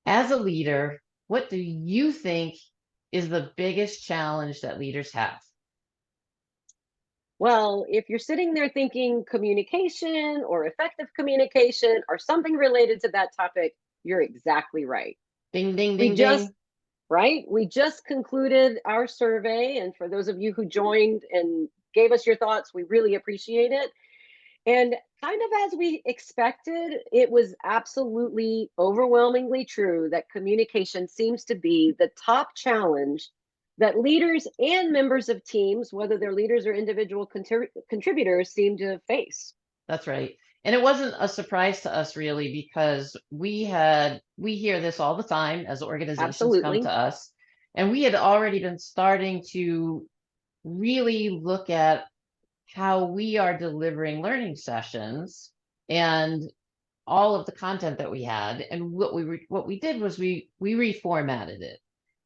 As a leader, what do you think is the biggest challenge that leaders have? Well, if you're sitting there thinking communication or effective communication or something related to that topic, you're exactly right. Ding, ding, We ding, just, ding. right? We just concluded our survey. And for those of you who joined and gave us your thoughts, we really appreciate it. And kind of as we expected, it was absolutely overwhelmingly true that communication seems to be the top challenge that leaders and members of teams, whether they're leaders or individual contributors, seem to face. That's right. And it wasn't a surprise to us really because we hear this all the time as organizations come to Absolutely. us. And we had already been starting to really look at how we are delivering learning sessions and all of the content that we had. And what we did was we reformatted it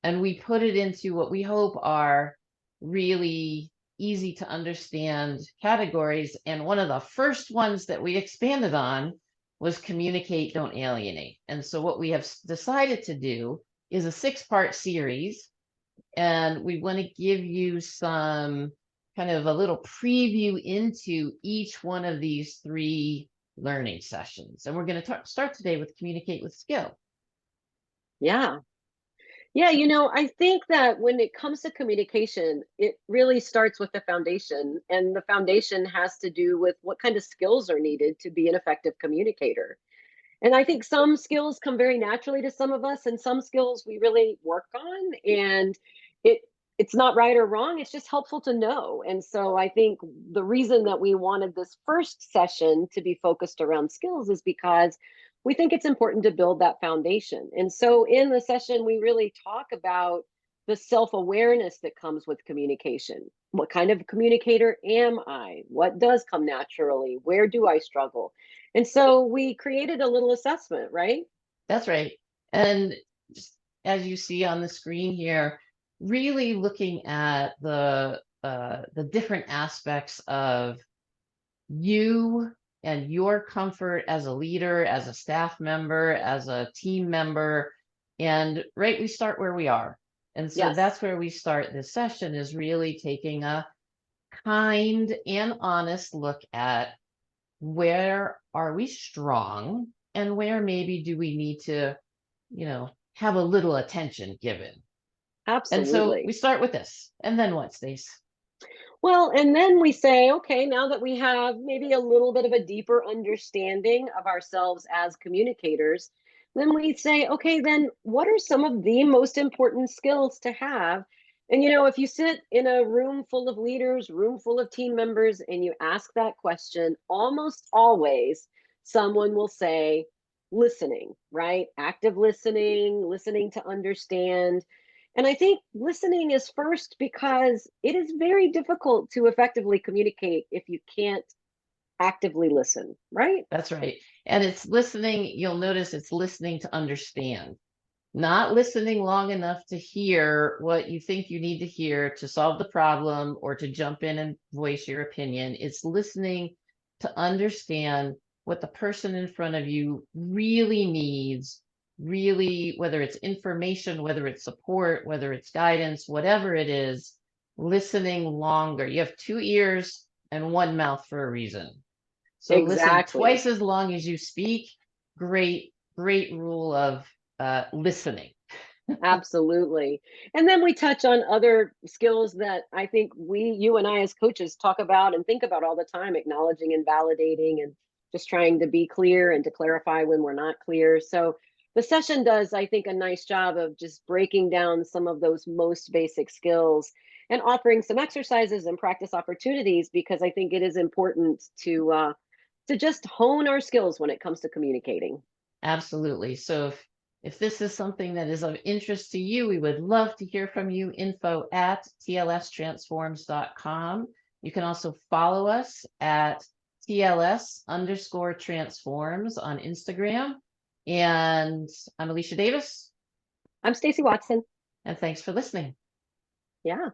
and we put it into what we hope are really easy to understand categories. And one of the first ones that we expanded on was communicate, don't alienate. And so what we have decided to do is a 6-part series, and we want to give you some kind of a little preview into each one of these 3 learning sessions. And we're going to start today with communicate with skill. Yeah. Yeah, I think that when it comes to communication, it really starts with the foundation. And the foundation has to do with what kind of skills are needed to be an effective communicator. And I think some skills come very naturally to some of us, and some skills we really work on. And it it's not right or wrong. It's just helpful to know. And so I think the reason that we wanted this first session to be focused around skills is because we think it's important to build that foundation. And so in the session, we really talk about the self awareness that comes with communication. What kind of communicator am I? What does come naturally? Where do I struggle? And so we created a little assessment, right? That's right. And just as you see on the screen here, really looking at the different aspects of you and your comfort as a leader, as a staff member, as a team member. And right, we start where we are. And so Yes, that's where we start this session, is really taking a kind and honest look at where are we strong and where maybe do we need to, have a little attention given. And so we absolutely. start with this. And then what, Stace? Well, and then we say, okay, now that we have maybe a little bit of a deeper understanding of ourselves as communicators, then we say, okay, then what are some of the most important skills to have? And if you sit in a room full of leaders, room full of team members, and you ask that question, almost always someone will say listening, right? Active listening, listening to understand. And I think listening is first because it is very difficult to effectively communicate if you can't actively listen, right? That's right. And it's listening, you'll notice it's listening to understand, not listening long enough to hear what you think you need to hear to solve the problem or to jump in and voice your opinion. It's listening to understand what the person in front of you really needs, really, whether it's information, whether it's support, whether it's guidance, whatever it is, listening longer. You have 2 ears and 1 mouth for a reason. So listen Exactly. twice as long as you speak. Great, great rule of listening. Absolutely. And then we touch on other skills that I think you and I as coaches talk about and think about all the time, acknowledging and validating and just trying to be clear and to clarify when we're not clear. So the session does, I think, a nice job of just breaking down some of those most basic skills and offering some exercises and practice opportunities because I think it is important to just hone our skills when it comes to communicating. Absolutely. So if this is something that is of interest to you, we would love to hear from you. info@tlstransforms.com. You can also follow us at TLS_transforms on Instagram. And I'm Alicia Davis, I'm Stacey Watson. and thanks for listening. Yeah.